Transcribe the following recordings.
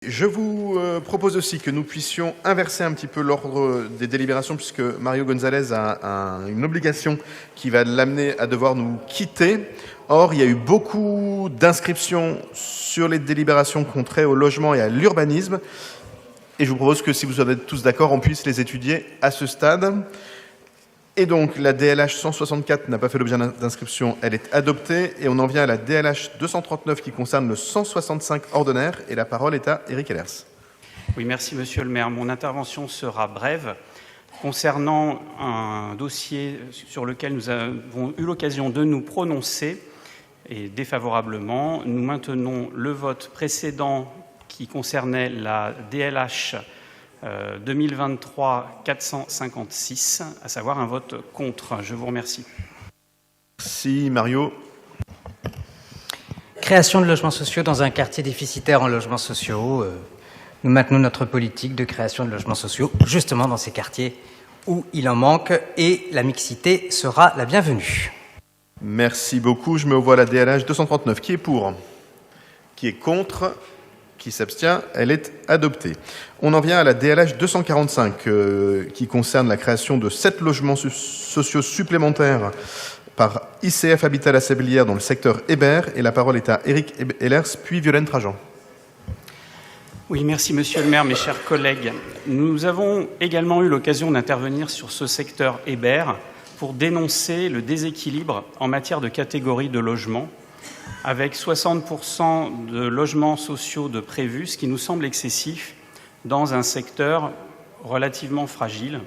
Je vous propose aussi que nous puissions inverser un petit peu l'ordre des délibérations puisque Mario Gonzalez a une obligation qui va l'amener à devoir nous quitter. Or, il y a eu beaucoup d'inscriptions sur les délibérations contraires au logement et à l'urbanisme. Et je vous propose que si vous êtes tous d'accord, on puisse les étudier à ce stade. Et donc, la DLH 164 n'a pas fait l'objet d'inscription, elle est adoptée. Et on en vient à la DLH 239 qui concerne le 165 ordinaire. Et la parole est à Éric Ehlers. Oui, merci Monsieur le maire. Mon intervention sera brève. Concernant un dossier sur lequel nous avons eu l'occasion de nous prononcer, et défavorablement, nous maintenons le vote précédent qui concernait la DLH 2023-456, à savoir un vote contre. Je vous remercie. Merci Mario. Création de logements sociaux dans un quartier déficitaire en logements sociaux. Nous maintenons notre politique de création de logements sociaux justement dans ces quartiers où il en manque et la mixité sera la bienvenue. Merci beaucoup. Je mets aux voix la DLH 239. Qui est pour? Qui est contre? Qui s'abstient? Elle est adoptée. On en vient à la DLH 245 qui concerne la création de 7 logements sociaux supplémentaires par ICF Habitat La Sablière dans le secteur Hébert. Et la parole est à Éric Ehlers, puis Violaine Trajan. Oui, merci Monsieur le maire, mes chers collègues. Nous avons également eu l'occasion d'intervenir sur ce secteur Hébert pour dénoncer le déséquilibre en matière de catégorie de logements, avec 60% de logements sociaux de prévus, ce qui nous semble excessif dans un secteur relativement fragile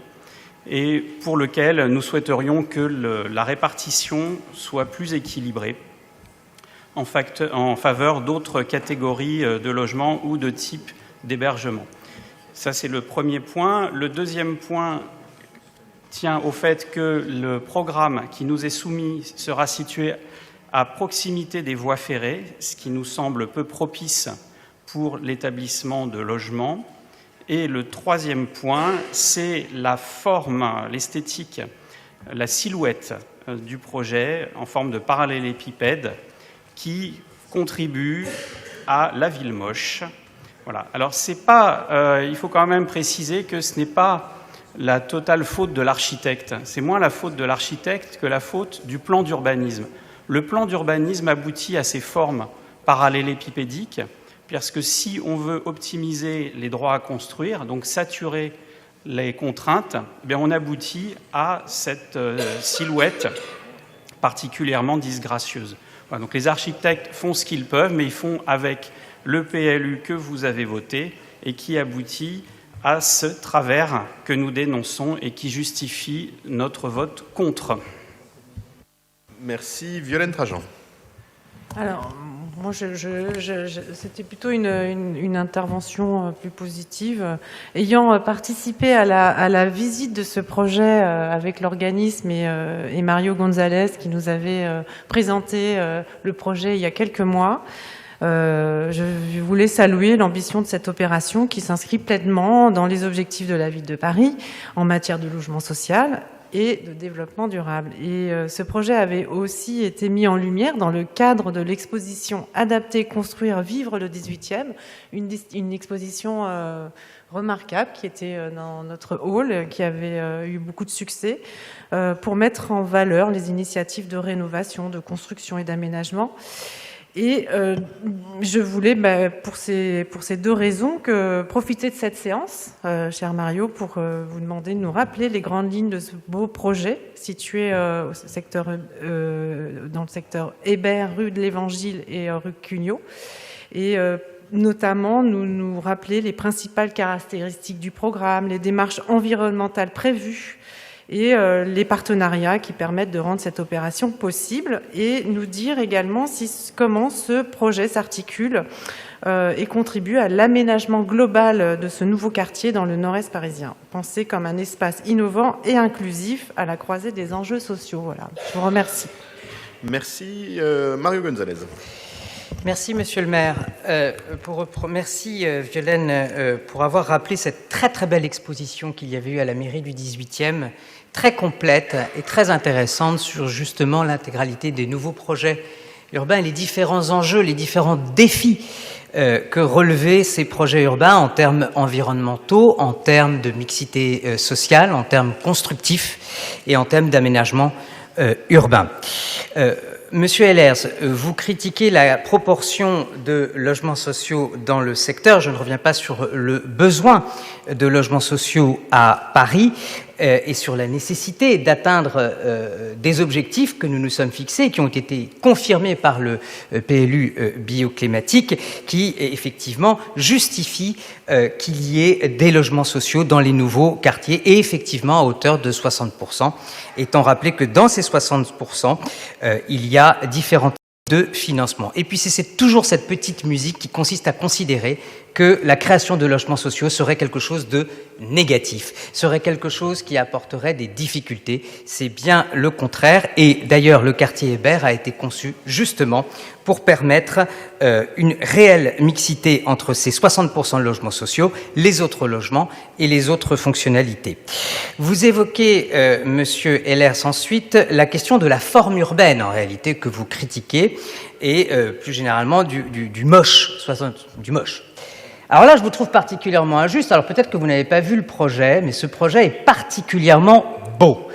et pour lequel nous souhaiterions que la répartition soit plus équilibrée en faveur d'autres catégories de logements ou de types d'hébergement. Ça, c'est le premier point. Le deuxième point tient au fait que le programme qui nous est soumis sera situé à proximité des voies ferrées, ce qui nous semble peu propice pour l'établissement de logements. Et le troisième point, c'est la forme, l'esthétique, la silhouette du projet en forme de parallélépipède qui contribue à la ville moche. Voilà. Alors, il faut quand même préciser que ce n'est pas la totale faute de l'architecte. C'est moins la faute de l'architecte que la faute du plan d'urbanisme. Le plan d'urbanisme aboutit à ces formes parallélépipédiques, parce que si on veut optimiser les droits à construire, donc saturer les contraintes, eh bien on aboutit à cette silhouette particulièrement disgracieuse. Voilà, donc les architectes font ce qu'ils peuvent, mais ils font avec le PLU que vous avez voté et qui aboutit à ce travers que nous dénonçons et qui justifie notre vote contre. Merci. Violaine Trajan. Alors, moi, c'était plutôt une intervention plus positive. Ayant participé à la visite de ce projet avec l'organisme et Mario Gonzalez qui nous avait présenté le projet il y a quelques mois, je voulais saluer l'ambition de cette opération qui s'inscrit pleinement dans les objectifs de la ville de Paris en matière de logement social et de développement durable. Et ce projet avait aussi été mis en lumière dans le cadre de l'exposition Adapter, construire, vivre le 18e, une exposition remarquable qui était dans notre hall, qui avait eu beaucoup de succès, pour mettre en valeur les initiatives de rénovation, de construction et d'aménagement. Et je voulais, pour ces deux raisons, profiter de cette séance, cher Mario, pour vous demander de nous rappeler les grandes lignes de ce beau projet situé dans le secteur Hébert, rue de l'Évangile et rue Cugnot. Et notamment, nous rappeler les principales caractéristiques du programme, les démarches environnementales prévues, et les partenariats qui permettent de rendre cette opération possible, et nous dire également comment ce projet s'articule et contribue à l'aménagement global de ce nouveau quartier dans le nord-est parisien, pensé comme un espace innovant et inclusif à la croisée des enjeux sociaux. Voilà. Je vous remercie. Merci. Mario Gonzalez. Merci, Monsieur le maire. Merci, Violaine, pour avoir rappelé cette très très belle exposition qu'il y avait eu à la mairie du 18e, très complète et très intéressante sur justement l'intégralité des nouveaux projets urbain et les différents enjeux, les différents défis que relevaient ces projets urbains en termes environnementaux, en termes de mixité sociale, en termes constructifs et en termes d'aménagement urbain. Monsieur Ehlers, vous critiquez la proportion de logements sociaux dans le secteur. Je ne reviens pas sur le besoin de logements sociaux à Paris et sur la nécessité d'atteindre des objectifs que nous nous sommes fixés et qui ont été confirmés par le PLU bioclimatique, qui effectivement justifie qu'il y ait des logements sociaux dans les nouveaux quartiers et effectivement à hauteur de 60%, étant rappelé que dans ces 60%, il y a différents de financement. Et puis c'est toujours cette petite musique qui consiste à considérer que la création de logements sociaux serait quelque chose de négatif, serait quelque chose qui apporterait des difficultés. C'est bien le contraire. Et d'ailleurs, le quartier Hébert a été conçu justement pour permettre une réelle mixité entre ces 60% de logements sociaux, les autres logements et les autres fonctionnalités. Vous évoquez, Monsieur Ehlers, ensuite la question de la forme urbaine, en réalité, que vous critiquez, et plus généralement du moche. Alors là, je vous trouve particulièrement injuste. Alors peut-être que vous n'avez pas vu le projet, mais ce projet est particulièrement beau.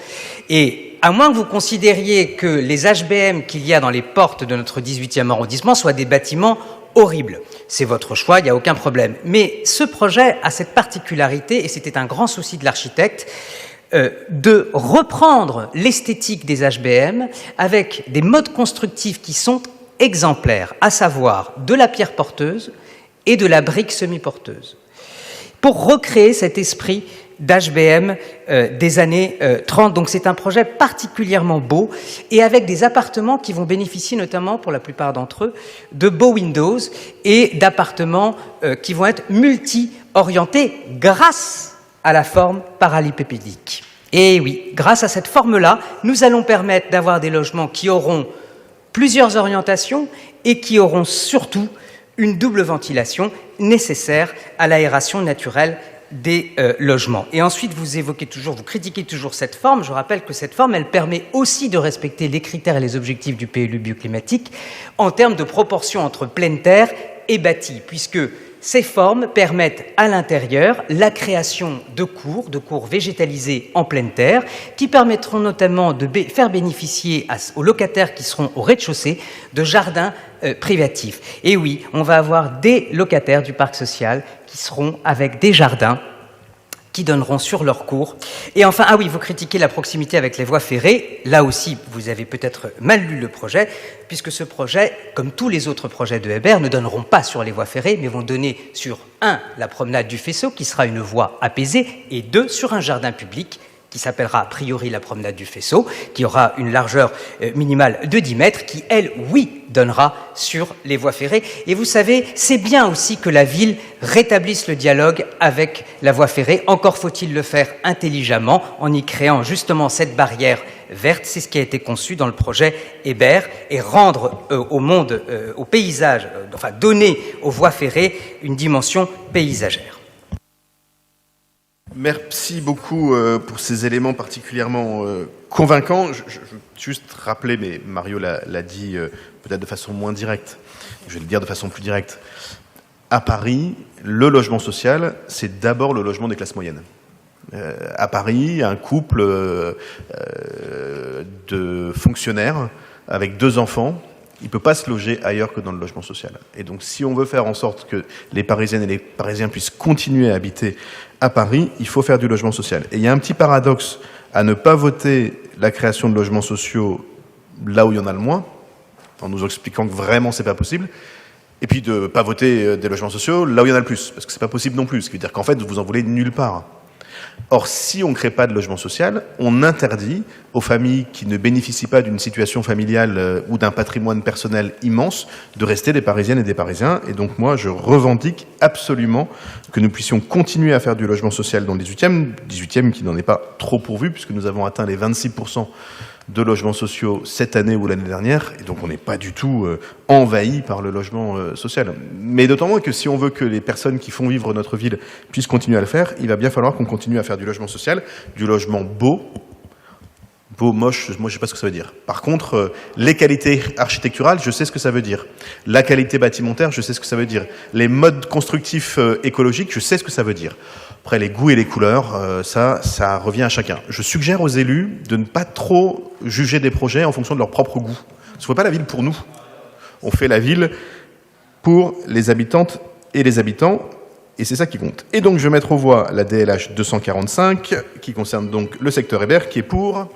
Et à moins que vous considériez que les HBM qu'il y a dans les portes de notre 18e arrondissement soient des bâtiments horribles. C'est votre choix, il n'y a aucun problème. Mais ce projet a cette particularité, et c'était un grand souci de l'architecte, de reprendre l'esthétique des HBM avec des modes constructifs qui sont exemplaires, à savoir de la pierre porteuse et de la brique semi-porteuse, pour recréer cet esprit d'HBM des années 30. Donc c'est un projet particulièrement beau et avec des appartements qui vont bénéficier notamment, pour la plupart d'entre eux, de beaux windows et d'appartements qui vont être multi-orientés grâce à la forme parallélépipédique. Et oui, grâce à cette forme-là, nous allons permettre d'avoir des logements qui auront plusieurs orientations et qui auront surtout une double ventilation nécessaire à l'aération naturelle des logements. Et ensuite, vous critiquez toujours cette forme. Je rappelle que cette forme, elle permet aussi de respecter les critères et les objectifs du PLU bioclimatique en termes de proportion entre pleine terre et bâti, puisque ces formes permettent à l'intérieur la création de cours végétalisés en pleine terre, qui permettront notamment de faire bénéficier aux locataires qui seront au rez-de-chaussée de jardins privatifs. Et oui, on va avoir des locataires du parc social qui seront avec des jardins qui donneront sur leur cours. Et enfin, ah oui, vous critiquez la proximité avec les voies ferrées. Là aussi, vous avez peut-être mal lu le projet, puisque ce projet, comme tous les autres projets de Hébert, ne donneront pas sur les voies ferrées, mais vont donner sur 1, la promenade du Faisceau, qui sera une voie apaisée, et 2, sur un jardin public, qui s'appellera a priori la promenade du Faisceau, qui aura une largeur minimale de 10 mètres, qui, elle, oui, donnera sur les voies ferrées. Et vous savez, c'est bien aussi que la ville rétablisse le dialogue avec la voie ferrée. Encore faut-il le faire intelligemment, en y créant justement cette barrière verte. C'est ce qui a été conçu dans le projet Hébert, et rendre au monde, au paysage, donner aux voies ferrées une dimension paysagère. Merci beaucoup pour ces éléments particulièrement convaincants. Je veux juste rappeler, mais Mario l'a dit peut-être de façon moins directe, je vais le dire de façon plus directe. À Paris, le logement social, c'est d'abord le logement des classes moyennes. À Paris, un couple de fonctionnaires avec 2 enfants, il ne peut pas se loger ailleurs que dans le logement social. Et donc, si on veut faire en sorte que les Parisiennes et les Parisiens puissent continuer à habiter à Paris, il faut faire du logement social. Et il y a un petit paradoxe à ne pas voter la création de logements sociaux là où il y en a le moins, en nous expliquant que vraiment c'est pas possible, et puis de ne pas voter des logements sociaux là où il y en a le plus, parce que c'est pas possible non plus, ce qui veut dire qu'en fait, vous en voulez nulle part. Or, si on ne crée pas de logement social, on interdit aux familles qui ne bénéficient pas d'une situation familiale ou d'un patrimoine personnel immense de rester des Parisiennes et des Parisiens. Et donc moi, je revendique absolument que nous puissions continuer à faire du logement social dans le 18e qui n'en est pas trop pourvu, puisque nous avons atteint les 26% de logements sociaux cette année ou l'année dernière, et donc on n'est pas du tout envahi par le logement social. Mais d'autant moins que si on veut que les personnes qui font vivre notre ville puissent continuer à le faire, il va bien falloir qu'on continue à faire du logement social, du logement beau, beau, moche, moi je sais pas ce que ça veut dire. Par contre, les qualités architecturales, je sais ce que ça veut dire. La qualité bâtimentaire, je sais ce que ça veut dire. Les modes constructifs écologiques, je sais ce que ça veut dire. Après, les goûts et les couleurs, ça revient à chacun. Je suggère aux élus de ne pas trop juger des projets en fonction de leur propre goût. On ne fait pas la ville pour nous. On fait la ville pour les habitantes et les habitants, et c'est ça qui compte. Et donc, je vais mettre aux voix la DLH 245, qui concerne donc le secteur Hébert, qui est pour,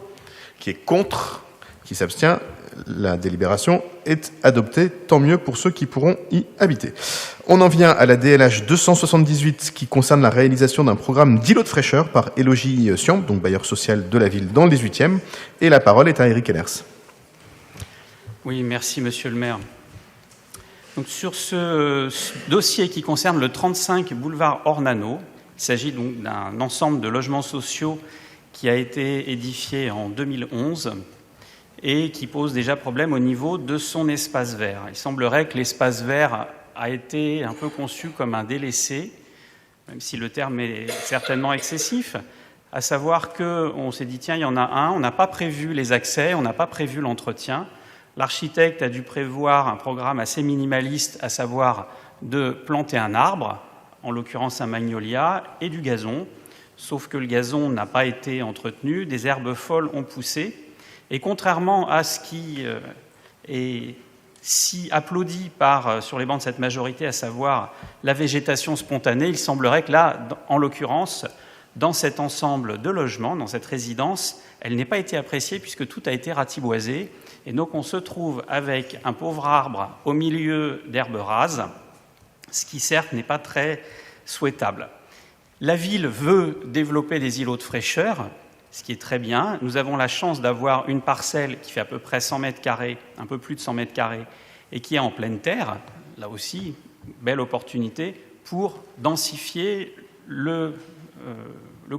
qui est contre, qui s'abstient. La délibération est adoptée, tant mieux pour ceux qui pourront y habiter. On en vient à la DLH 278 qui concerne la réalisation d'un programme d'îlots de fraîcheur par Élogie Siamp, donc bailleur social de la ville dans le 18e. Et la parole est à Eric Ellers. Oui, merci Monsieur le maire. Donc, sur ce dossier qui concerne le 35 boulevard Ornano, il s'agit donc d'un ensemble de logements sociaux qui a été édifié en 2011 et qui pose déjà problème au niveau de son espace vert. Il semblerait que l'espace vert a été un peu conçu comme un délaissé, même si le terme est certainement excessif, à savoir qu'on s'est dit, tiens, il y en a un, on n'a pas prévu les accès, on n'a pas prévu l'entretien. L'architecte a dû prévoir un programme assez minimaliste, à savoir de planter un arbre, en l'occurrence un magnolia, et du gazon, sauf que le gazon n'a pas été entretenu, des herbes folles ont poussé, et contrairement à ce qui est si applaudi sur les bancs de cette majorité, à savoir la végétation spontanée, il semblerait que là, en l'occurrence, dans cet ensemble de logements, dans cette résidence, elle n'ait pas été appréciée puisque tout a été ratiboisé. Et donc on se trouve avec un pauvre arbre au milieu d'herbes rases, ce qui certes n'est pas très souhaitable. La ville veut développer des îlots de fraîcheur, ce qui est très bien. Nous avons la chance d'avoir une parcelle qui fait à peu près 100 mètres carrés, un peu plus de 100 mètres carrés, et qui est en pleine terre. Là aussi, belle opportunité pour densifier le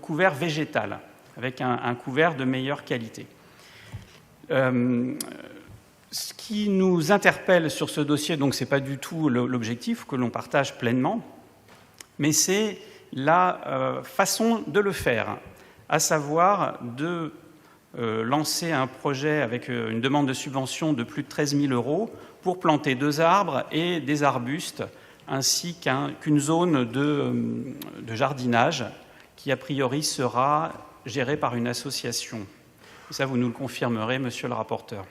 couvert végétal, avec un couvert de meilleure qualité. Ce qui nous interpelle sur ce dossier, donc ce n'est pas du tout l'objectif que l'on partage pleinement, mais c'est la façon de le faire, à savoir de lancer un projet avec une demande de subvention de plus de 13 000 € pour planter 2 arbres et des arbustes, ainsi qu'une zone de jardinage qui, a priori, sera gérée par une association. Et ça, vous nous le confirmerez, monsieur le rapporteur.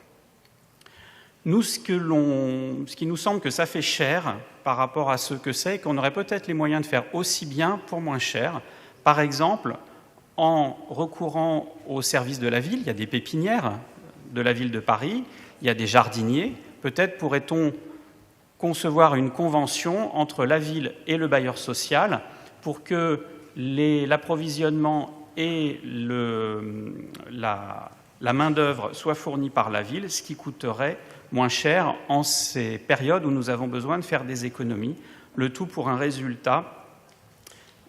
Nous, ce qui nous semble que ça fait cher par rapport à ce que c'est, qu'on aurait peut-être les moyens de faire aussi bien pour moins cher. Par exemple, en recourant au service de la ville, il y a des pépinières de la ville de Paris, il y a des jardiniers. Peut-être pourrait-on concevoir une convention entre la ville et le bailleur social pour que l'approvisionnement et la main-d'œuvre soient fournis par la ville, ce qui coûterait moins cher en ces périodes où nous avons besoin de faire des économies, le tout pour un résultat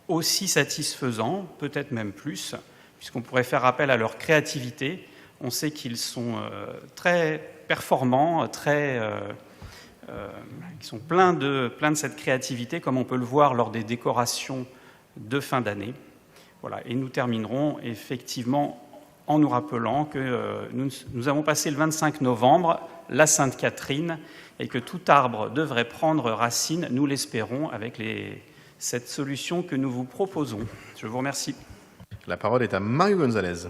aussi satisfaisant, peut-être même plus, puisqu'on pourrait faire appel à leur créativité. On sait qu'ils sont très performants, ils sont pleins de cette créativité, comme on peut le voir lors des décorations de fin d'année. Voilà. Et nous terminerons effectivement en nous rappelant que nous avons passé le 25 novembre, la Sainte-Catherine, et que tout arbre devrait prendre racine, nous l'espérons, avec cette solution que nous vous proposons. Je vous remercie. La parole est à Mario Gonzalez.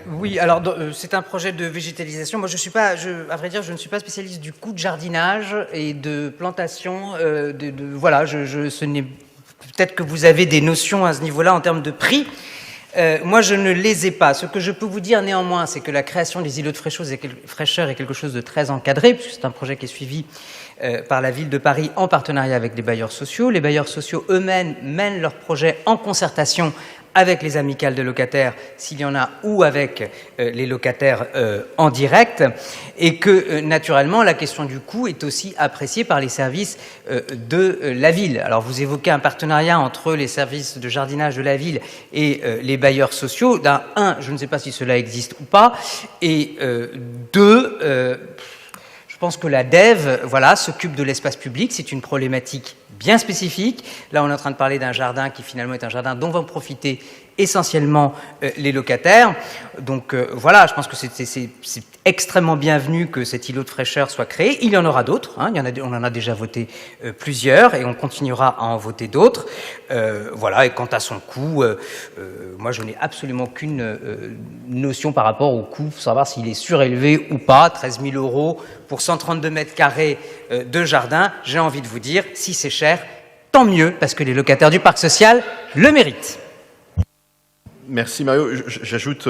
Oui, alors c'est un projet de végétalisation. Moi, à vrai dire, je ne suis pas spécialiste du coût de jardinage et de plantation. Voilà, ce n'est peut-être que vous avez des notions à ce niveau-là en termes de prix. Moi, je ne les ai pas. Ce que je peux vous dire néanmoins, c'est que la création des îlots de fraîcheur est quelque chose de très encadré, puisque c'est un projet qui est suivi par la ville de Paris en partenariat avec les bailleurs sociaux. Les bailleurs sociaux eux-mêmes mènent leurs projets en concertation avec les amicales de locataires, s'il y en a, ou avec les locataires en direct, et que, naturellement, la question du coût est aussi appréciée par les services de la ville. Alors, vous évoquez un partenariat entre les services de jardinage de la ville et les bailleurs sociaux. Un, je ne sais pas si cela existe ou pas, et deux, je pense que la DEV, s'occupe de l'espace public. C'est une problématique bien spécifique. Là, on est en train de parler d'un jardin qui finalement est un jardin dont vont profiter essentiellement les locataires. Donc voilà, je pense que c'est extrêmement bienvenu que cet îlot de fraîcheur soit créé. Il y en aura d'autres, hein, on en a déjà voté plusieurs et on continuera à en voter d'autres. Voilà, et quant à son coût, moi je n'ai absolument aucune notion par rapport au coût, pour savoir s'il est surélevé ou pas. 13 000 € pour 132 mètres carrés de jardin, j'ai envie de vous dire, si c'est cher, tant mieux, parce que les locataires du parc social le méritent. Merci Mario. J'ajoute,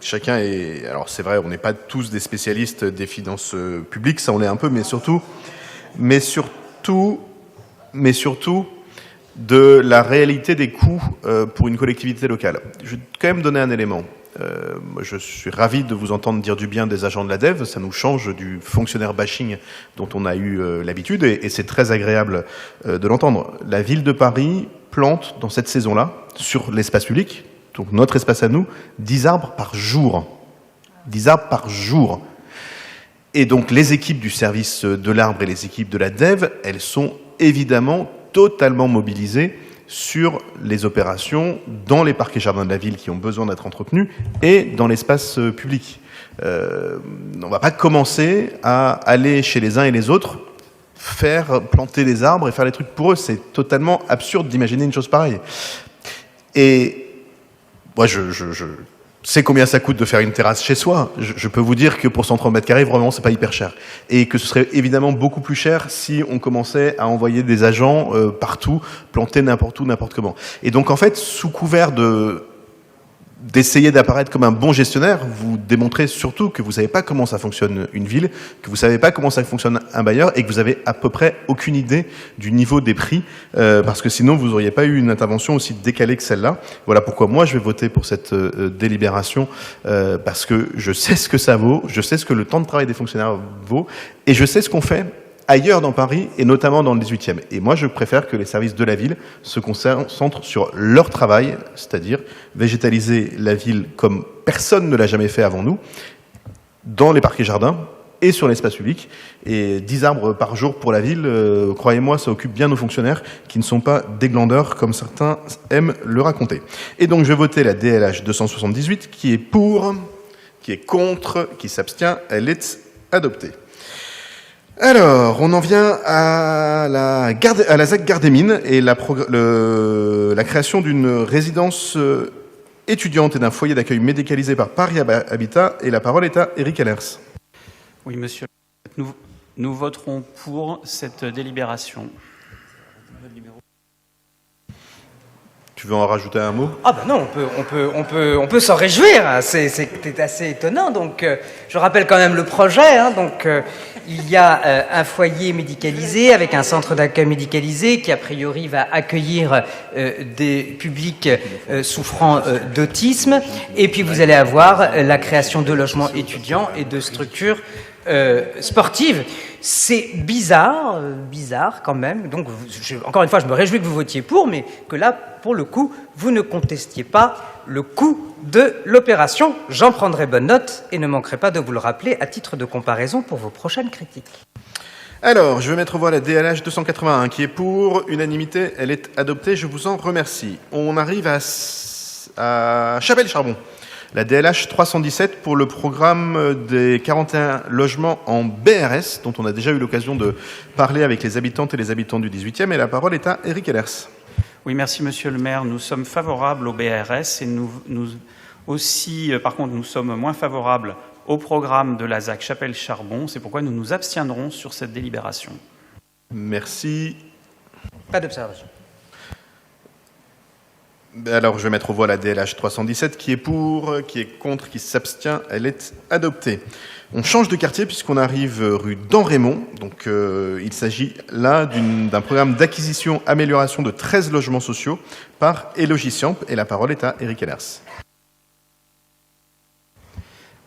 chacun est... Alors c'est vrai, on n'est pas tous des spécialistes des finances publiques, ça on l'est un peu, mais surtout de la réalité des coûts pour une collectivité locale. Je vais quand même donner un élément. Je suis ravi de vous entendre dire du bien des agents de la DEV, ça nous change du fonctionnaire bashing dont on a eu l'habitude, et c'est très agréable de l'entendre. La ville de Paris plante dans cette saison-là, sur l'espace public, donc notre espace à nous, 10 arbres par jour. 10 arbres par jour. Et donc les équipes du service de l'arbre et les équipes de la DEV, elles sont évidemment totalement mobilisées sur les opérations dans les parcs et jardins de la ville qui ont besoin d'être entretenus et dans l'espace public. On ne va pas commencer à aller chez les uns et les autres faire planter des arbres et faire des trucs pour eux. C'est totalement absurde d'imaginer une chose pareille. Et moi, je sais combien ça coûte de faire une terrasse chez soi. Je peux vous dire que pour 130 mètres carrés, vraiment, c'est pas hyper cher. Et que ce serait évidemment beaucoup plus cher si on commençait à envoyer des agents partout, planter n'importe où, n'importe comment. Et donc, en fait, sous couvert d'essayer d'apparaître comme un bon gestionnaire, vous démontrez surtout que vous savez pas comment ça fonctionne une ville, que vous savez pas comment ça fonctionne un bailleur et que vous avez à peu près aucune idée du niveau des prix, parce que sinon vous auriez pas eu une intervention aussi décalée que celle-là. Voilà pourquoi moi je vais voter pour cette délibération, parce que je sais ce que ça vaut, je sais ce que le temps de travail des fonctionnaires vaut, et je sais ce qu'on fait ailleurs dans Paris, et notamment dans le 18e. Et moi, je préfère que les services de la ville se concentrent sur leur travail, c'est-à-dire végétaliser la ville comme personne ne l'a jamais fait avant nous, dans les parcs et jardins, et sur l'espace public. Et 10 arbres par jour pour la ville, croyez-moi, ça occupe bien nos fonctionnaires, qui ne sont pas des glandeurs, comme certains aiment le raconter. Et donc, je vais voter la DLH 278, qui est pour, qui est contre, qui s'abstient, elle est adoptée. Alors, on en vient à la ZAC Gare des Mines et la création d'une résidence étudiante et d'un foyer d'accueil médicalisé par Paris Habitat. Et la parole est à Eric Allers. Oui, monsieur. Nous voterons pour cette délibération. Tu veux en rajouter un mot? Ah ben non, on peut s'en réjouir. C'est assez étonnant. Donc, je rappelle quand même le projet. Hein, donc, il y a un foyer médicalisé avec un centre d'accueil médicalisé qui a priori va accueillir des publics souffrant d'autisme. Et puis vous allez avoir la création de logements étudiants et de structures sportives. C'est bizarre quand même. Donc, encore une fois, je me réjouis que vous votiez pour, mais que là, pour le coup, vous ne contestiez pas le coût de l'opération. J'en prendrai bonne note et ne manquerai pas de vous le rappeler à titre de comparaison pour vos prochaines critiques. Alors, je vais mettre au voie la DLH 281 qui est pour unanimité. Elle est adoptée. Je vous en remercie. On arrive à Chapelle-Charbon. La DLH 317 pour le programme des 41 logements en BRS, dont on a déjà eu l'occasion de parler avec les habitantes et les habitants du 18e. Et la parole est à Eric Allers. Oui, merci monsieur le maire. Nous sommes favorables au BRS et nous aussi, par contre, nous sommes moins favorables au programme de la ZAC Chapelle-Charbon. C'est pourquoi nous nous abstiendrons sur cette délibération. Merci. Pas d'observation. Alors, je vais mettre au voie la DLH 317 qui est pour, qui est contre, qui s'abstient. Elle est adoptée. On change de quartier puisqu'on arrive rue d'En-Raymond. Donc, il s'agit là d'un programme d'acquisition-amélioration de 13 logements sociaux par Elogiciamp. Et la parole est à Eric Allers.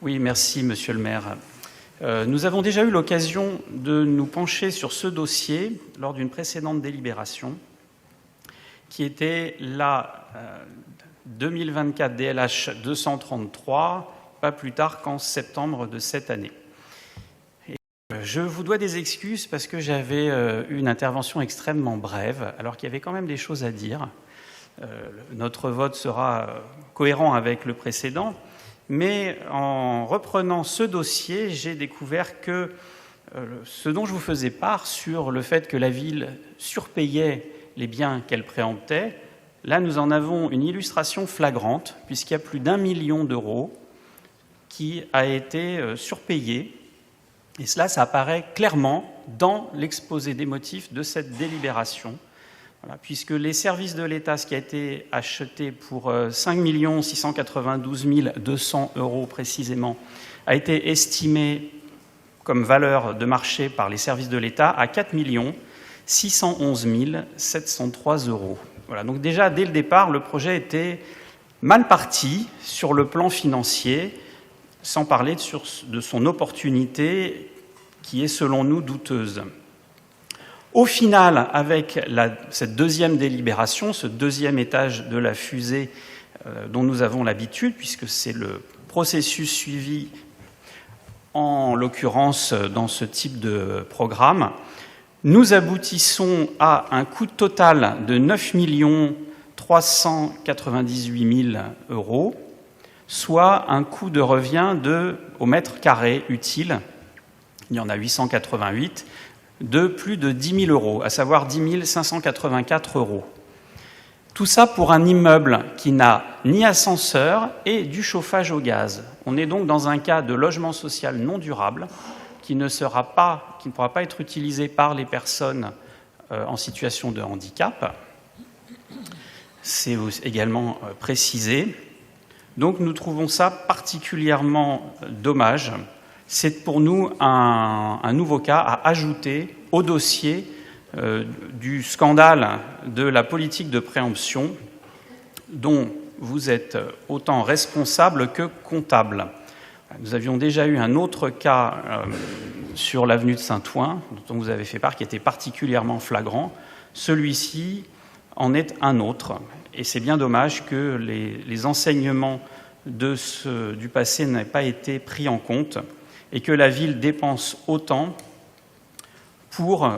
Oui, merci monsieur le maire. Nous avons déjà eu l'occasion de nous pencher sur ce dossier lors d'une précédente délibération qui était la 2024 DLH 233, pas plus tard qu'en septembre de cette année. Et je vous dois des excuses parce que j'avais eu une intervention extrêmement brève, alors qu'il y avait quand même des choses à dire. notre vote sera cohérent avec le précédent. Mais en reprenant ce dossier, j'ai découvert que ce dont je vous faisais part sur le fait que la ville surpayait les biens qu'elle préemptait, là nous en avons une illustration flagrante, puisqu'il y a plus d'1 million d'euros qui a été surpayé. Et cela, ça apparaît clairement dans l'exposé des motifs de cette délibération. Voilà, puisque les services de l'État, ce qui a été acheté pour 5 692 200 € précisément, a été estimé comme valeur de marché par les services de l'État à 4 611 703 €. Voilà, donc déjà, dès le départ, le projet était mal parti sur le plan financier, sans parler de son opportunité qui est, selon nous, douteuse. Au final, avec cette deuxième délibération, ce deuxième étage de la fusée dont nous avons l'habitude, puisque c'est le processus suivi, en l'occurrence dans ce type de programme, nous aboutissons à un coût total de 9 398 000 €, soit un coût de revient au mètre carré utile, il y en a 888, de plus de 10 000 €, à savoir 10 584 €. Tout ça pour un immeuble qui n'a ni ascenseur et du chauffage au gaz. On est donc dans un cas de logement social non durable qui ne pourra pas être utilisé par les personnes en situation de handicap. C'est également précisé. Donc nous trouvons ça particulièrement dommage. C'est pour nous un nouveau cas à ajouter au dossier du scandale de la politique de préemption dont vous êtes autant responsable que comptable. Nous avions déjà eu un autre cas sur l'avenue de Saint-Ouen, dont vous avez fait part, qui était particulièrement flagrant. Celui-ci en est un autre. Et c'est bien dommage que les enseignements du passé n'aient pas été pris en compte et que la ville dépense autant pour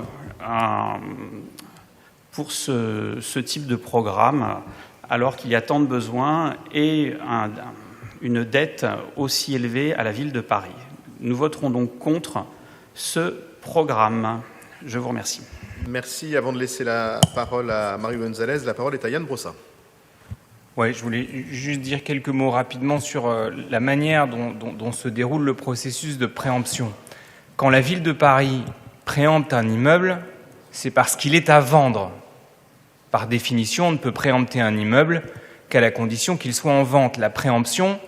ce type de programme, alors qu'il y a tant de besoins et une dette aussi élevée à la ville de Paris. Nous voterons donc contre ce programme. Je vous remercie. Merci. Avant de laisser la parole à Mario Gonzalez, la parole est à Yann Brossat. Oui, je voulais juste dire quelques mots rapidement sur la manière dont se déroule le processus de préemption. Quand la ville de Paris préempte un immeuble, c'est parce qu'il est à vendre. Par définition, on ne peut préempter un immeuble qu'à la condition qu'il soit en vente. La préemption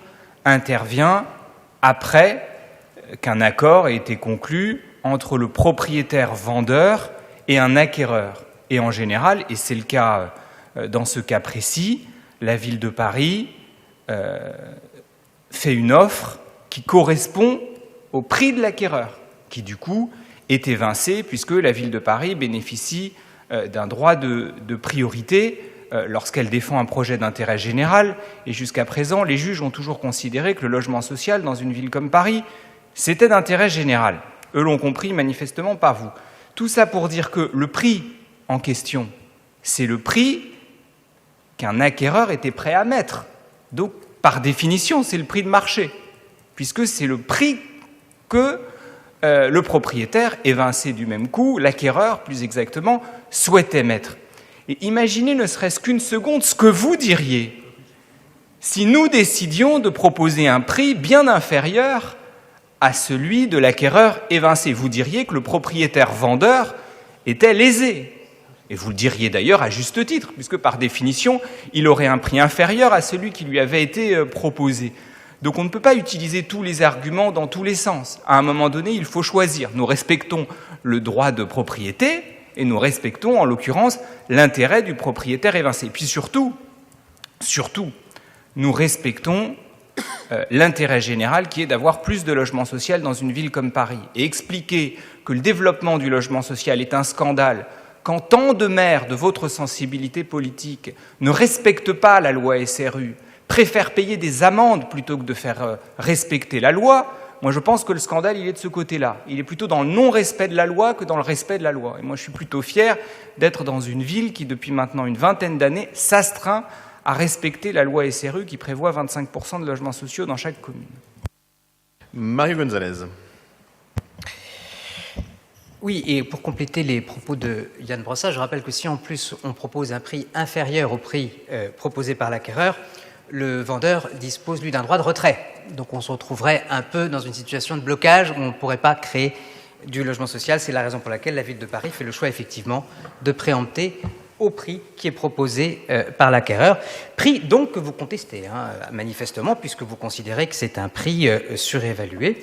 intervient après qu'un accord ait été conclu entre le propriétaire vendeur et un acquéreur. Et en général, et c'est le cas dans ce cas précis, la ville de Paris fait une offre qui correspond au prix de l'acquéreur, qui du coup est évincé puisque la ville de Paris bénéficie d'un droit de priorité lorsqu'elle défend un projet d'intérêt général. Et jusqu'à présent, les juges ont toujours considéré que le logement social dans une ville comme Paris, c'était d'intérêt général. Eux l'ont compris, manifestement pas vous. Tout ça pour dire que le prix en question, c'est le prix qu'un acquéreur était prêt à mettre. Donc, par définition, c'est le prix de marché, puisque c'est le prix que le propriétaire, évincé du même coup, l'acquéreur, plus exactement, souhaitait mettre. Et imaginez ne serait-ce qu'une seconde ce que vous diriez si nous décidions de proposer un prix bien inférieur à celui de l'acquéreur évincé. Vous diriez que le propriétaire vendeur était lésé. Et vous le diriez d'ailleurs à juste titre, puisque par définition, il aurait un prix inférieur à celui qui lui avait été proposé. Donc on ne peut pas utiliser tous les arguments dans tous les sens. À un moment donné, il faut choisir. Nous respectons le droit de propriété et nous respectons, en l'occurrence, l'intérêt du propriétaire évincé. Et puis surtout, nous respectons l'intérêt général qui est d'avoir plus de logement social dans une ville comme Paris. Et expliquer que le développement du logement social est un scandale quand tant de maires de votre sensibilité politique ne respectent pas la loi SRU, préfèrent payer des amendes plutôt que de faire respecter la loi, Moi, je pense que le scandale, il est de ce côté-là. Il est plutôt dans le non-respect de la loi que dans le respect de la loi. Et moi, je suis plutôt fier d'être dans une ville qui, depuis maintenant une vingtaine d'années, s'astreint à respecter la loi SRU qui prévoit 25% de logements sociaux dans chaque commune. Mario Gonzalez. Oui, et pour compléter les propos de Yann Brossat, je rappelle que si en plus on propose un prix inférieur au prix proposé par l'acquéreur, le vendeur dispose, lui, d'un droit de retrait. Donc on se retrouverait un peu dans une situation de blocage où on ne pourrait pas créer du logement social. C'est la raison pour laquelle la Ville de Paris fait le choix, effectivement, de préempter au prix qui est proposé par l'acquéreur. Prix, donc, que vous contestez, manifestement, puisque vous considérez que c'est un prix surévalué.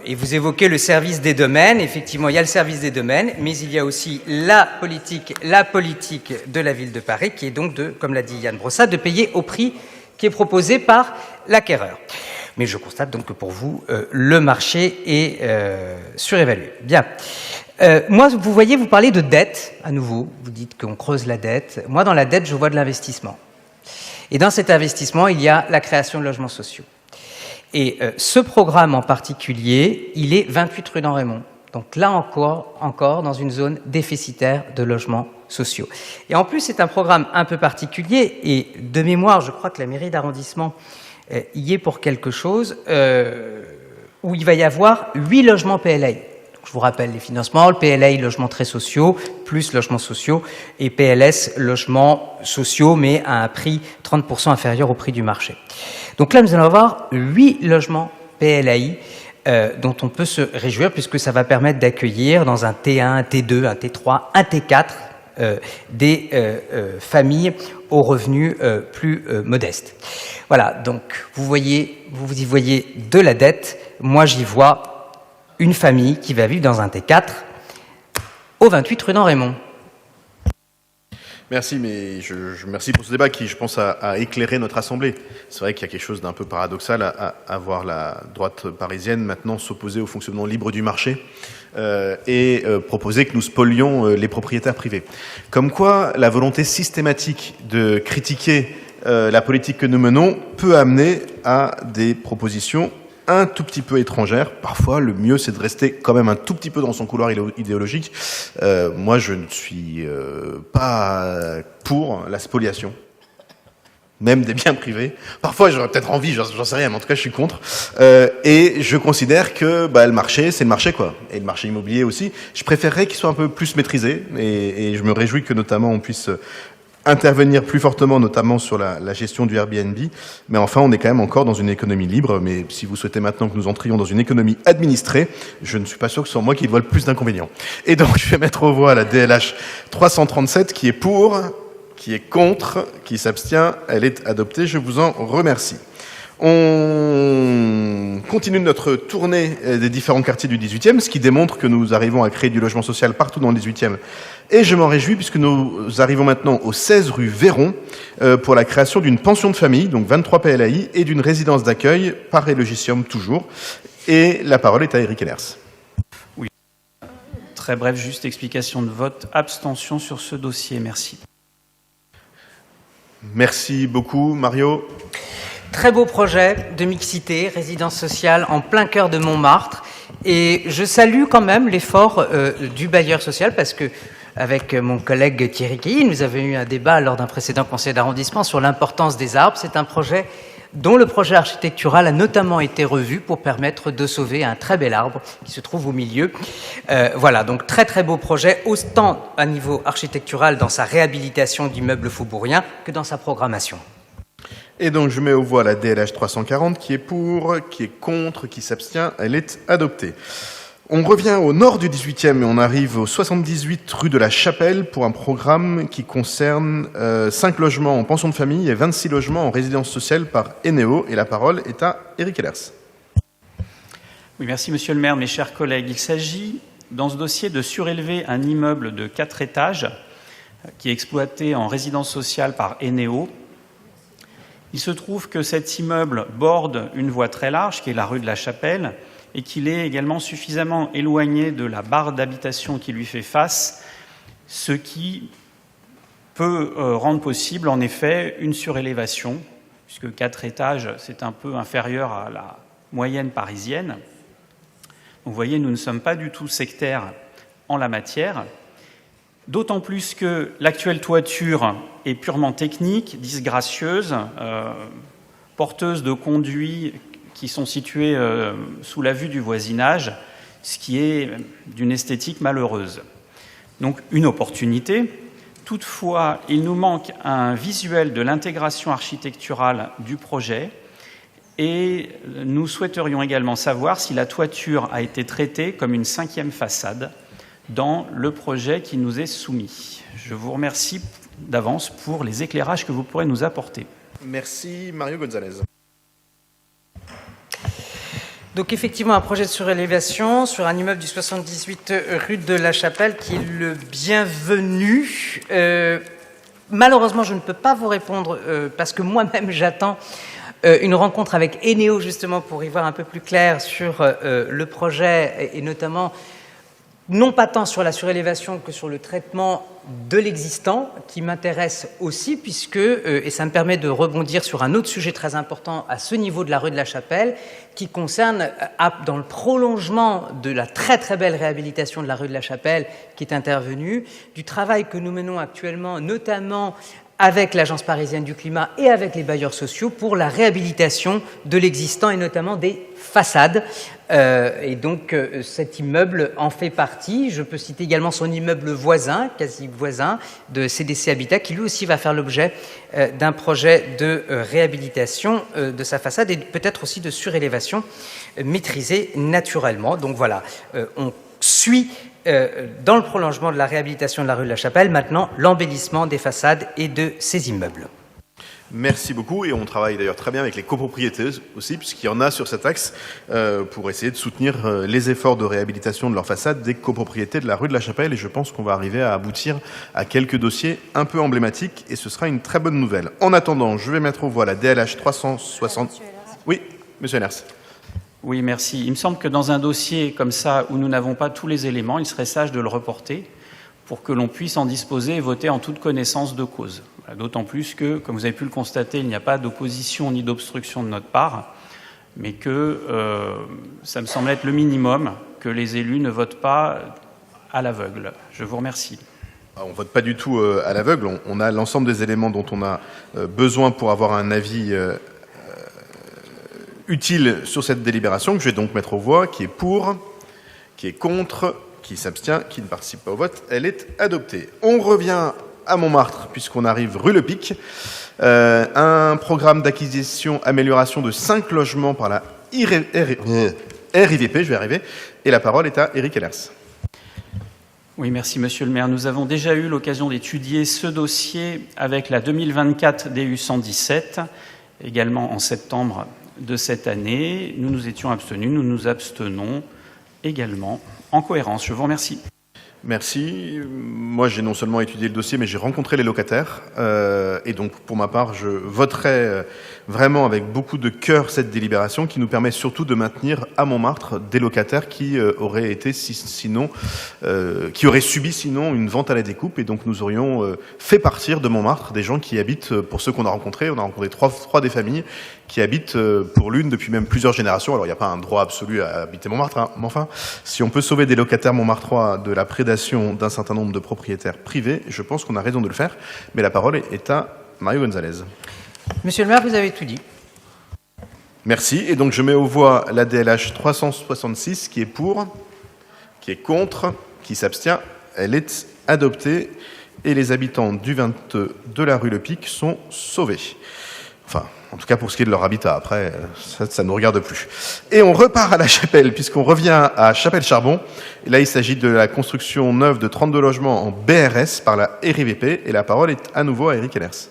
Et vous évoquez le service des domaines. Effectivement, il y a le service des domaines, mais il y a aussi la politique de la Ville de Paris, qui est donc, comme l'a dit Yann Brossat, de payer au prix qui est proposé par l'acquéreur. Mais je constate donc que pour vous, le marché est surévalué. Bien. Moi, vous voyez, vous parlez de dette, à nouveau. Vous dites qu'on creuse la dette. Moi, dans la dette, je vois de l'investissement. Et dans cet investissement, il y a la création de logements sociaux. Et ce programme en particulier, il est 28 rue d'En-Raymond. Donc là encore dans une zone déficitaire de logements sociaux. Et en plus, c'est un programme un peu particulier. Et de mémoire, je crois que la mairie d'arrondissement y est pour quelque chose, où il va y avoir 8 logements PLAI. Je vous rappelle les financements, le PLAI, logements très sociaux, plus logements sociaux, et PLS, logements sociaux, mais à un prix 30% inférieur au prix du marché. Donc là, nous allons avoir 8 logements PLAI dont on peut se réjouir, puisque ça va permettre d'accueillir dans un T1, un T2, un T3, un T4 des familles aux revenus plus modestes. Voilà, donc vous y voyez de la dette. Moi, j'y vois une famille qui va vivre dans un T4 au 28 rue d'En-Raymond. Merci, mais merci pour ce débat qui, je pense, a éclairé notre Assemblée. C'est vrai qu'il y a quelque chose d'un peu paradoxal à voir la droite parisienne maintenant s'opposer au fonctionnement libre du marché et proposer que nous spolions les propriétaires privés. Comme quoi, la volonté systématique de critiquer la politique que nous menons peut amener à des propositions un tout petit peu étrangère. Parfois, le mieux, c'est de rester quand même un tout petit peu dans son couloir idéologique. Moi, je ne suis pas pour la spoliation, même des biens privés. Parfois, j'aurais peut-être envie, j'en sais rien, mais en tout cas, je suis contre. Et je considère que le marché, c'est le marché, quoi. Et le marché immobilier aussi. Je préférerais qu'il soit un peu plus maîtrisé. Et je me réjouis que, notamment, on puisse intervenir plus fortement, notamment sur la gestion du Airbnb. Mais enfin, on est quand même encore dans une économie libre. Mais si vous souhaitez maintenant que nous entrions dans une économie administrée, je ne suis pas sûr que ce soit moi qui y voit le plus d'inconvénients. Et donc, je vais mettre aux voix la DLH 337 qui est pour, qui est contre, qui s'abstient. Elle est adoptée. Je vous en remercie. On continue notre tournée des différents quartiers du 18e, ce qui démontre que nous arrivons à créer du logement social partout dans le 18e. Et je m'en réjouis puisque nous arrivons maintenant au 16 rue Véron pour la création d'une pension de famille, donc 23 PLAI, et d'une résidence d'accueil par Élogicium toujours. Et la parole est à Eric Ellers. Oui. Très bref, juste explication de vote, abstention sur ce dossier. Merci. Merci beaucoup, Mario. Très beau projet de mixité, résidence sociale en plein cœur de Montmartre. Et je salue quand même l'effort du bailleur social parce que, avec mon collègue Thierry Quilly, nous avions eu un débat lors d'un précédent conseil d'arrondissement sur l'importance des arbres. C'est un projet dont le projet architectural a notamment été revu pour permettre de sauver un très bel arbre qui se trouve au milieu. Voilà, donc très très beau projet, autant à niveau architectural dans sa réhabilitation d'immeubles faubouriens que dans sa programmation. Et donc, je mets aux voix la DLH 340 qui est pour, qui est contre, qui s'abstient. Elle est adoptée. On revient au nord du 18e et on arrive au 78 rue de la Chapelle pour un programme qui concerne 5 logements en pension de famille et 26 logements en résidence sociale par Eneo. Et la parole est à Eric Ellers. Oui, merci Monsieur le maire, mes chers collègues. Il s'agit dans ce dossier de surélever un immeuble de 4 étages qui est exploité en résidence sociale par Eneo. Il se trouve que cet immeuble borde une voie très large, qui est la rue de la Chapelle, et qu'il est également suffisamment éloigné de la barre d'habitation qui lui fait face, ce qui peut rendre possible, en effet, une surélévation, puisque 4 étages, c'est un peu inférieur à la moyenne parisienne. Vous voyez, nous ne sommes pas du tout sectaires en la matière, d'autant plus que l'actuelle toiture est purement technique, disgracieuse, porteuse de conduits qui sont situés sous la vue du voisinage, ce qui est d'une esthétique malheureuse. Donc une opportunité. Toutefois, il nous manque un visuel de l'intégration architecturale du projet et nous souhaiterions également savoir si la toiture a été traitée comme une 5e façade dans le projet qui nous est soumis. Je vous remercie d'avance pour les éclairages que vous pourrez nous apporter. Merci Mario Gonzalez. Donc effectivement, un projet de surélévation sur un immeuble du 78 rue de la Chapelle qui est le bienvenu. Malheureusement, je ne peux pas vous répondre parce que moi-même j'attends une rencontre avec Eneo justement pour y voir un peu plus clair sur le projet et notamment non pas tant sur la surélévation que sur le traitement de l'existant, qui m'intéresse aussi, puisque, et ça me permet de rebondir sur un autre sujet très important à ce niveau de la rue de la Chapelle, qui concerne, dans le prolongement de la très très belle réhabilitation de la rue de la Chapelle qui est intervenue, du travail que nous menons actuellement, notamment avec l'Agence parisienne du climat et avec les bailleurs sociaux pour la réhabilitation de l'existant et notamment des façades. Et donc cet immeuble en fait partie. Je peux citer également son immeuble voisin, quasi voisin, de CDC Habitat, qui lui aussi va faire l'objet d'un projet de réhabilitation de sa façade et peut-être aussi de surélévation maîtrisée naturellement. Donc voilà, on suit dans le prolongement de la réhabilitation de la rue de la Chapelle, maintenant l'embellissement des façades et de ces immeubles. Merci beaucoup, et on travaille d'ailleurs très bien avec les copropriétés aussi, puisqu'il y en a sur cet axe, pour essayer de soutenir les efforts de réhabilitation de leur façade des copropriétés de la rue de la Chapelle, et je pense qu'on va arriver à aboutir à quelques dossiers un peu emblématiques, et ce sera une très bonne nouvelle. En attendant, je vais mettre aux voix la DLH 360... Oui, monsieur Henners. Oui, merci. Il me semble que dans un dossier comme ça, où nous n'avons pas tous les éléments, il serait sage de le reporter pour que l'on puisse en disposer et voter en toute connaissance de cause. D'autant plus que, comme vous avez pu le constater, il n'y a pas d'opposition ni d'obstruction de notre part, mais que ça me semble être le minimum que les élus ne votent pas à l'aveugle. Je vous remercie. On ne vote pas du tout à l'aveugle. On a l'ensemble des éléments dont on a besoin pour avoir un avis utile sur cette délibération, que je vais donc mettre aux voix, qui est pour, qui est contre, qui s'abstient, qui ne participe pas au vote. Elle est adoptée. On revient à Montmartre, puisqu'on arrive rue Le Pic. Un programme d'acquisition, amélioration de 5 logements par la RIVP, je vais arriver. Et la parole est à Éric Hellers. Oui, merci Monsieur le maire. Nous avons déjà eu l'occasion d'étudier ce dossier avec la 2024 DU 117, également en septembre de cette année. Nous nous étions abstenus, nous nous abstenons également en cohérence. Je vous remercie. Merci. Moi, j'ai non seulement étudié le dossier, mais j'ai rencontré les locataires. Et donc, pour ma part, je voterai vraiment avec beaucoup de cœur cette délibération qui nous permet surtout de maintenir à Montmartre des locataires qui auraient été qui auraient subi sinon une vente à la découpe. Et donc, nous aurions fait partir de Montmartre des gens qui habitent, pour ceux qu'on a rencontrés, on a rencontré trois des familles qui habitent pour l'une depuis même plusieurs générations. Alors, il n'y a pas un droit absolu à habiter Montmartre, hein, mais enfin, si on peut sauver des locataires montmartrois de la prédation d'un certain nombre de propriétaires privés, je pense qu'on a raison de le faire. Mais la parole est à Mario Gonzalez. Monsieur le maire, vous avez tout dit. Merci. Et donc, je mets aux voix la DLH 366 qui est pour, qui est contre, qui s'abstient. Elle est adoptée et les habitants du 22 de la rue Le Pic sont sauvés. Enfin, en tout cas pour ce qui est de leur habitat. Après, ça ne nous regarde plus. Et on repart à la Chapelle, puisqu'on revient à Chapelle-Charbon. Et là, il s'agit de la construction neuve de 32 logements en BRS par la RIVP. Et la parole est à nouveau à Éric Hellers.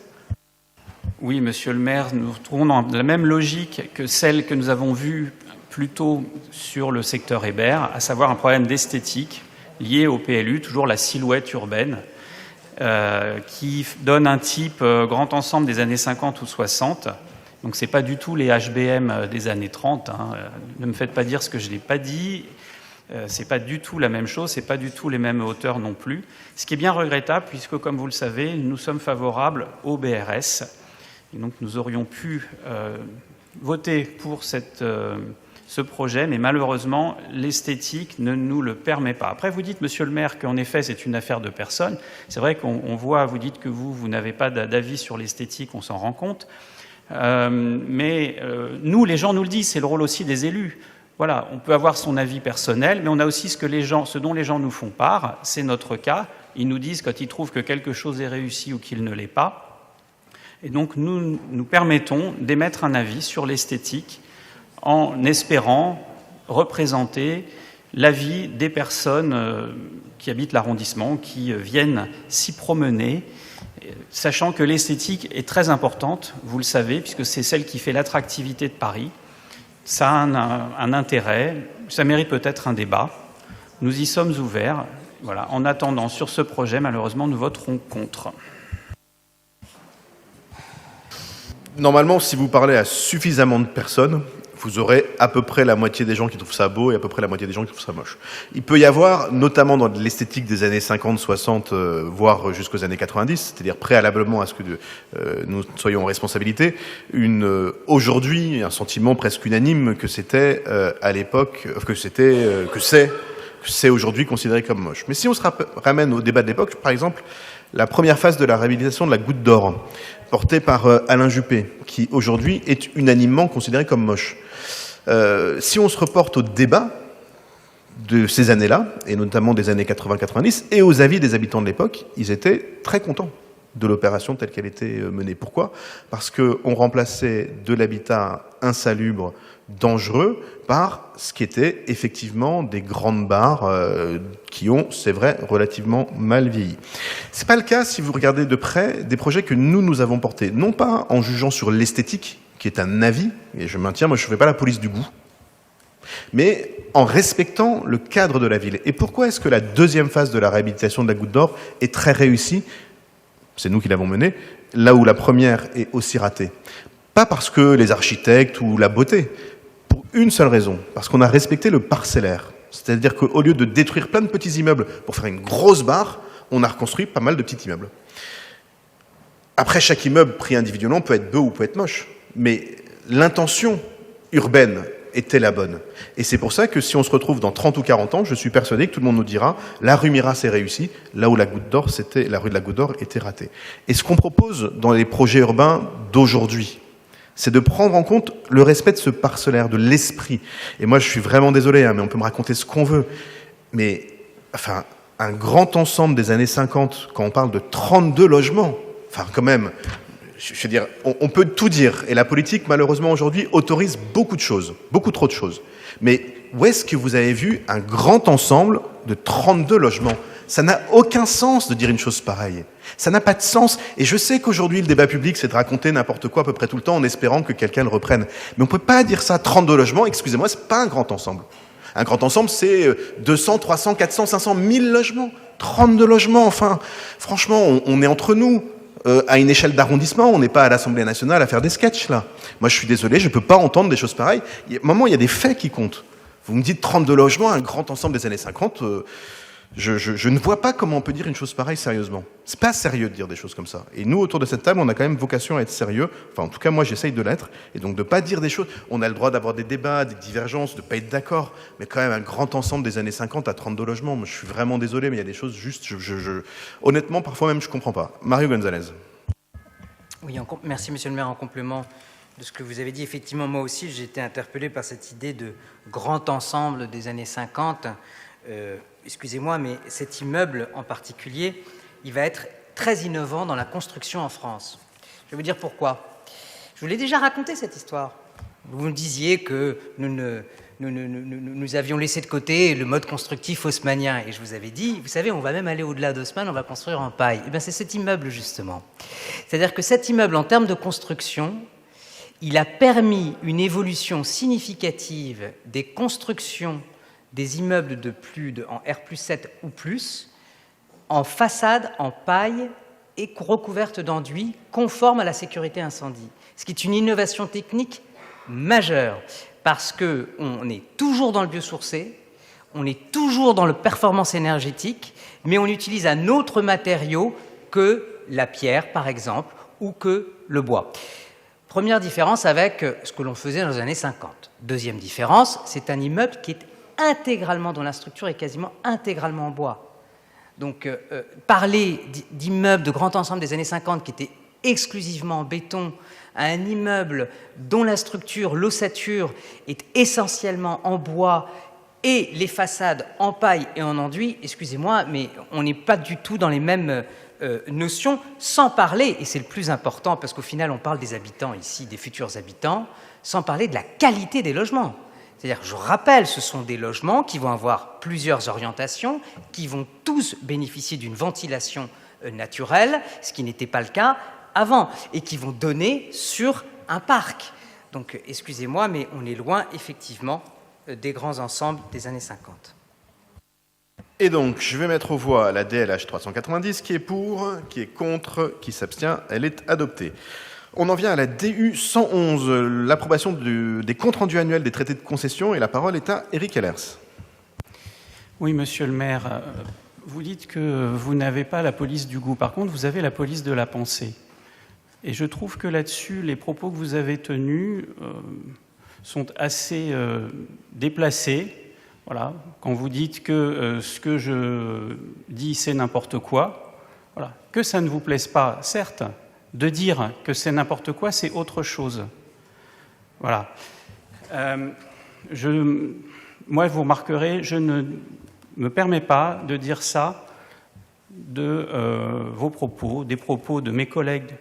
Oui, monsieur le maire, nous nous retrouvons dans la même logique que celle que nous avons vue plus tôt sur le secteur Hébert, à savoir un problème d'esthétique lié au PLU, toujours la silhouette urbaine, qui donne un type grand ensemble des années 50 ou 60. Donc ce n'est pas du tout les HBM des années 30. Hein. Ne me faites pas dire ce que je n'ai pas dit. Ce n'est pas du tout la même chose, ce n'est pas du tout les mêmes hauteurs non plus. Ce qui est bien regrettable, puisque, comme vous le savez, nous sommes favorables au BRS. Et donc nous aurions pu voter pour cette ce projet, mais malheureusement, l'esthétique ne nous le permet pas. Après, vous dites, monsieur le maire, qu'en effet, c'est une affaire de personne. C'est vrai qu'on voit, vous dites que vous n'avez pas d'avis sur l'esthétique, on s'en rend compte. Mais nous, les gens nous le disent, c'est le rôle aussi des élus. Voilà, on peut avoir son avis personnel, mais on a aussi ce dont les gens nous font part, c'est notre cas. Ils nous disent quand ils trouvent que quelque chose est réussi ou qu'il ne l'est pas. Et donc, nous permettons d'émettre un avis sur l'esthétique en espérant représenter l'avis des personnes qui habitent l'arrondissement, qui viennent s'y promener, sachant que l'esthétique est très importante, vous le savez, puisque c'est celle qui fait l'attractivité de Paris. Ça a un intérêt, ça mérite peut-être un débat. Nous y sommes ouverts. Voilà. En attendant, sur ce projet, malheureusement, nous voterons contre. Normalement, si vous parlez à suffisamment de personnes, vous aurez à peu près la moitié des gens qui trouvent ça beau et à peu près la moitié des gens qui trouvent ça moche. Il peut y avoir, notamment dans l'esthétique des années 50, 60, voire jusqu'aux années 90, c'est-à-dire préalablement à ce que nous soyons en responsabilité, aujourd'hui, un sentiment presque unanime que c'était à l'époque, que c'est aujourd'hui considéré comme moche. Mais si on se ramène au débat de l'époque, par exemple, la première phase de la réhabilitation de la Goutte d'Or, portée par Alain Juppé, qui aujourd'hui est unanimement considéré comme moche. Si on se reporte au débat de ces années-là, et notamment des années 80-90, et aux avis des habitants de l'époque, ils étaient très contents de l'opération telle qu'elle était menée. Pourquoi ? Parce qu'on remplaçait de l'habitat insalubre, dangereux, par ce qui était effectivement des grandes barres qui ont, c'est vrai, relativement mal vieilli. C'est pas le cas si vous regardez de près des projets que nous avons portés, non pas en jugeant sur l'esthétique, qui est un avis, et je maintiens, moi je ne fais pas la police du goût, mais en respectant le cadre de la ville. Et pourquoi est-ce que la deuxième phase de la réhabilitation de la Goutte d'Or est très réussie ? C'est nous qui l'avons menée, là où la première est aussi ratée. Pas parce que les architectes ou la beauté, pour une seule raison, parce qu'on a respecté le parcellaire. C'est-à-dire qu'au lieu de détruire plein de petits immeubles pour faire une grosse barre, on a reconstruit pas mal de petits immeubles. Après, chaque immeuble pris individuellement peut être beau ou peut être moche, mais l'intention urbaine était la bonne. Et c'est pour ça que si on se retrouve dans 30 ou 40 ans, je suis persuadé que tout le monde nous dira la rue Mira s'est réussie, là où la rue de la Goutte d'Or était ratée. Et ce qu'on propose dans les projets urbains d'aujourd'hui, c'est de prendre en compte le respect de ce parcellaire, de l'esprit. Et moi, je suis vraiment désolé, mais on peut me raconter ce qu'on veut. Mais, enfin, un grand ensemble des années 50, quand on parle de 32 logements, enfin, quand même, je veux dire, on peut tout dire. Et la politique, malheureusement, aujourd'hui, autorise beaucoup de choses, beaucoup trop de choses. Mais où est-ce que vous avez vu un grand ensemble de 32 logements ? Ça n'a aucun sens de dire une chose pareille. Ça n'a pas de sens. Et je sais qu'aujourd'hui, le débat public, c'est de raconter n'importe quoi à peu près tout le temps en espérant que quelqu'un le reprenne. Mais on ne peut pas dire ça. 32 logements, excusez-moi, c'est pas un grand ensemble. Un grand ensemble, c'est 200, 300, 400, 500, 1000 logements. 32 logements, enfin. Franchement, on est entre nous. À une échelle d'arrondissement, on n'est pas à l'Assemblée nationale à faire des sketchs, là. Moi, je suis désolé, je ne peux pas entendre des choses pareilles. À un moment, il y a des faits qui comptent. Vous me dites 32 logements, un grand ensemble des années 50, je ne vois pas comment on peut dire une chose pareille sérieusement. C'est pas sérieux de dire des choses comme ça. Et nous, autour de cette table, on a quand même vocation à être sérieux. Enfin, en tout cas, moi, j'essaye de l'être. Et donc, de pas dire des choses. On a le droit d'avoir des débats, des divergences, de pas être d'accord. Mais quand même, un grand ensemble des années 50 à 32 logements. Moi, je suis vraiment désolé, mais il y a des choses juste, honnêtement, parfois même, je comprends pas. Mario Gonzalez. Oui, merci, monsieur le maire. En complément de ce que vous avez dit, effectivement, moi aussi, j'ai été interpellé par cette idée de grand ensemble des années 50. Excusez-moi, mais cet immeuble en particulier, il va être très innovant dans la construction en France. Je vais vous dire pourquoi. Je vous l'ai déjà raconté, cette histoire. Vous me disiez que nous avions laissé de côté le mode constructif haussmannien. Et je vous avais dit, vous savez, on va même aller au-delà d'Haussmann, on va construire en paille. Et bien, c'est cet immeuble, justement. C'est-à-dire que cet immeuble, en termes de construction, il a permis une évolution significative des constructions des immeubles en R+7 ou plus, en façade, en paille et recouverte d'enduit, conforme à la sécurité incendie. Ce qui est une innovation technique majeure, parce qu'on est toujours dans le biosourcé, on est toujours dans la performance énergétique, mais on utilise un autre matériau que la pierre, par exemple, ou que le bois. Première différence avec ce que l'on faisait dans les années 50. Deuxième différence, c'est un immeuble qui est intégralement, dont la structure est quasiment intégralement en bois. Donc, parler d'immeubles de grand ensemble des années 50 qui étaient exclusivement en béton à un immeuble dont la structure, l'ossature, est essentiellement en bois et les façades en paille et en enduit, excusez-moi, mais on n'est pas du tout dans les mêmes notions, sans parler, et c'est le plus important, parce qu'au final on parle des habitants ici, des futurs habitants, sans parler de la qualité des logements. C'est-à-dire, je rappelle, ce sont des logements qui vont avoir plusieurs orientations, qui vont tous bénéficier d'une ventilation naturelle, ce qui n'était pas le cas avant, et qui vont donner sur un parc. Donc, excusez-moi, mais on est loin, effectivement, des grands ensembles des années 50. Et donc, je vais mettre aux voix la DLH 390, qui est pour, qui est contre, qui s'abstient, elle est adoptée. On en vient à la DU 111, l'approbation des comptes rendus annuels des traités de concession, et la parole est à Éric Hellers. Oui, monsieur le maire, vous dites que vous n'avez pas la police du goût. Par contre, vous avez la police de la pensée. Et je trouve que là-dessus, les propos que vous avez tenus sont assez déplacés. Voilà. Quand vous dites que ce que je dis, c'est n'importe quoi, voilà. Que ça ne vous plaise pas, certes, de dire que c'est n'importe quoi, c'est autre chose. Voilà. Moi, vous remarquerez, je ne me permets pas de dire ça de vos propos, des propos de mes collègues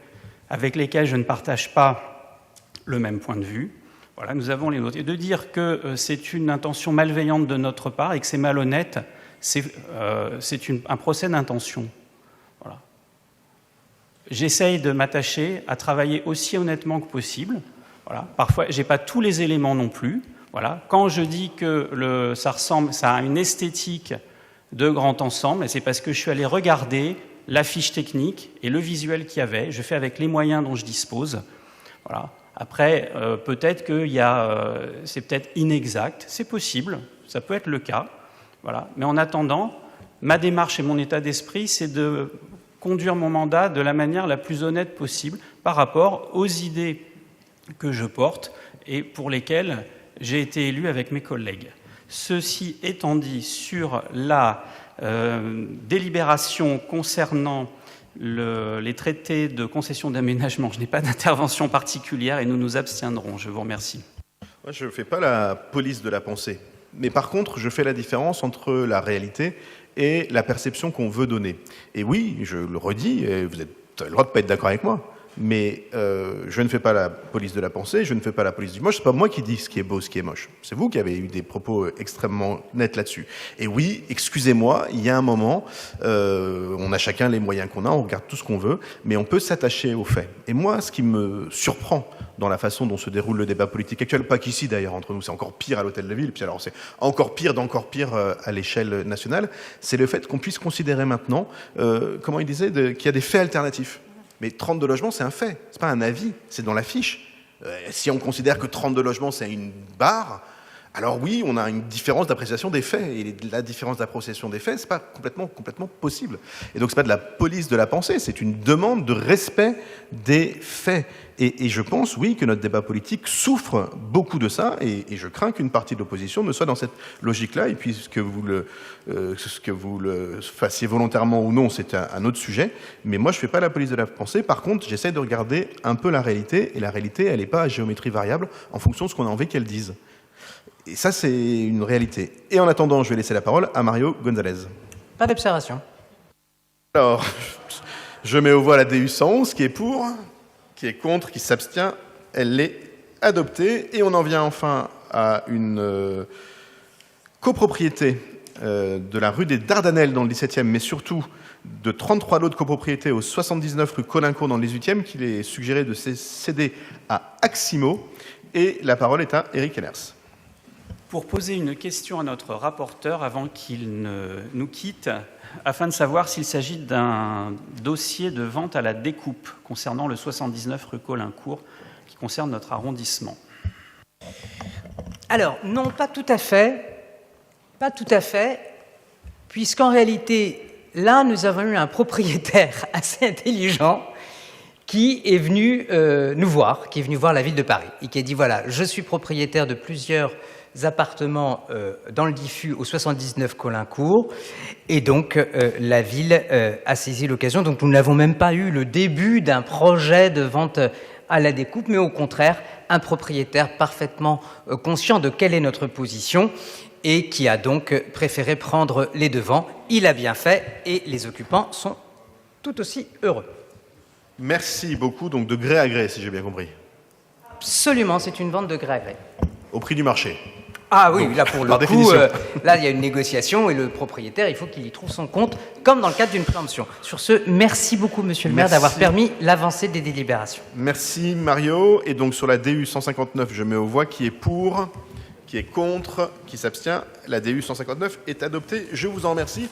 avec lesquels je ne partage pas le même point de vue. Voilà, nous avons les nôtres. Et de dire que c'est une intention malveillante de notre part et que c'est malhonnête, c'est un procès d'intention. Voilà. J'essaye de m'attacher à travailler aussi honnêtement que possible. Voilà. Parfois, je n'ai pas tous les éléments non plus. Voilà. Quand je dis que ça a une esthétique de grand ensemble, c'est parce que je suis allé regarder la fiche technique et le visuel qu'il y avait. Je fais avec les moyens dont je dispose. Voilà. Après, peut-être que c'est peut-être inexact, c'est possible, ça peut être le cas. Voilà. Mais en attendant, ma démarche et mon état d'esprit, c'est de conduire mon mandat de la manière la plus honnête possible par rapport aux idées que je porte et pour lesquelles j'ai été élu avec mes collègues. Ceci étant dit, sur la délibération concernant les traités de concession d'aménagement, je n'ai pas d'intervention particulière et nous nous abstiendrons. Je vous remercie. Moi, je ne fais pas la police de la pensée. Mais par contre, je fais la différence entre la réalité et la perception qu'on veut donner. Et oui, je le redis, et vous avez le droit de ne pas être d'accord avec moi, mais je ne fais pas la police de la pensée, je ne fais pas la police du moche, c'est pas moi qui dis ce qui est beau, ce qui est moche. C'est vous qui avez eu des propos extrêmement nets là-dessus. Et oui, excusez-moi, il y a un moment, on a chacun les moyens qu'on a, on regarde tout ce qu'on veut, mais on peut s'attacher aux faits. Et moi, ce qui me surprend dans la façon dont se déroule le débat politique actuel, pas qu'ici d'ailleurs entre nous, c'est encore pire à l'Hôtel de Ville, puis alors c'est encore pire d'encore pire à l'échelle nationale, c'est le fait qu'on puisse considérer maintenant, comment il disait, qu'il y a des faits alternatifs. Mais 32 logements, c'est un fait, c'est pas un avis, c'est dans la fiche. Si on considère que 32 logements, c'est une barre, alors oui, on a une différence d'appréciation des faits. Et la différence d'appréciation des faits, c'est pas complètement possible. Et donc, c'est pas de la police de la pensée, c'est une demande de respect des faits. Et je pense, oui, que notre débat politique souffre beaucoup de ça, et je crains qu'une partie de l'opposition ne soit dans cette logique-là, et puis que vous le fassiez volontairement ou non, c'est un autre sujet, mais moi je fais pas la police de la pensée. Par contre, j'essaie de regarder un peu la réalité, et la réalité, elle n'est pas à géométrie variable en fonction de ce qu'on a envie qu'elle dise. Et ça, c'est une réalité. Et en attendant, je vais laisser la parole à Mario Gonzalez. Pas d'observation. Alors, je mets aux voix la DU 111, qui est pour, qui est contre, qui s'abstient. Elle est adoptée. Et on en vient enfin à une copropriété de la rue des Dardanelles dans le 17e, mais surtout de 33 lots de copropriété au 79 rue Colincourt dans le 18e, qu'il est suggéré de céder à Aximo. Et la parole est à Éric Hellers. Pour poser une question à notre rapporteur avant qu'il ne nous quitte, afin de savoir s'il s'agit d'un dossier de vente à la découpe concernant le 79 rue Colincourt, qui concerne notre arrondissement. Alors, non, pas tout à fait, puisqu'en réalité, là, nous avons eu un propriétaire assez intelligent qui est venu nous voir, qui est venu voir la ville de Paris et qui a dit voilà, je suis propriétaire de plusieurs appartements dans le diffus au 79 Caulaincourt et donc la ville a saisi l'occasion. Donc nous n'avons même pas eu le début d'un projet de vente à la découpe, mais au contraire un propriétaire parfaitement conscient de quelle est notre position et qui a donc préféré prendre les devants. Il a bien fait et les occupants sont tout aussi heureux. Merci beaucoup, donc de gré à gré, si j'ai bien compris. Absolument, c'est une vente de gré à gré. Au prix du marché. Ah oui, Donc, là pour le par coup, définition. là il y a une négociation et le propriétaire, il faut qu'il y trouve son compte, comme dans le cadre d'une préemption. Sur ce, merci beaucoup Monsieur le maire Merci. d'avoir permis l'avancée des délibérations. Merci Mario. Et donc sur la DU 159, je mets aux voix qui est pour, qui est contre, qui s'abstient. La DU 159 est adoptée. Je vous en remercie.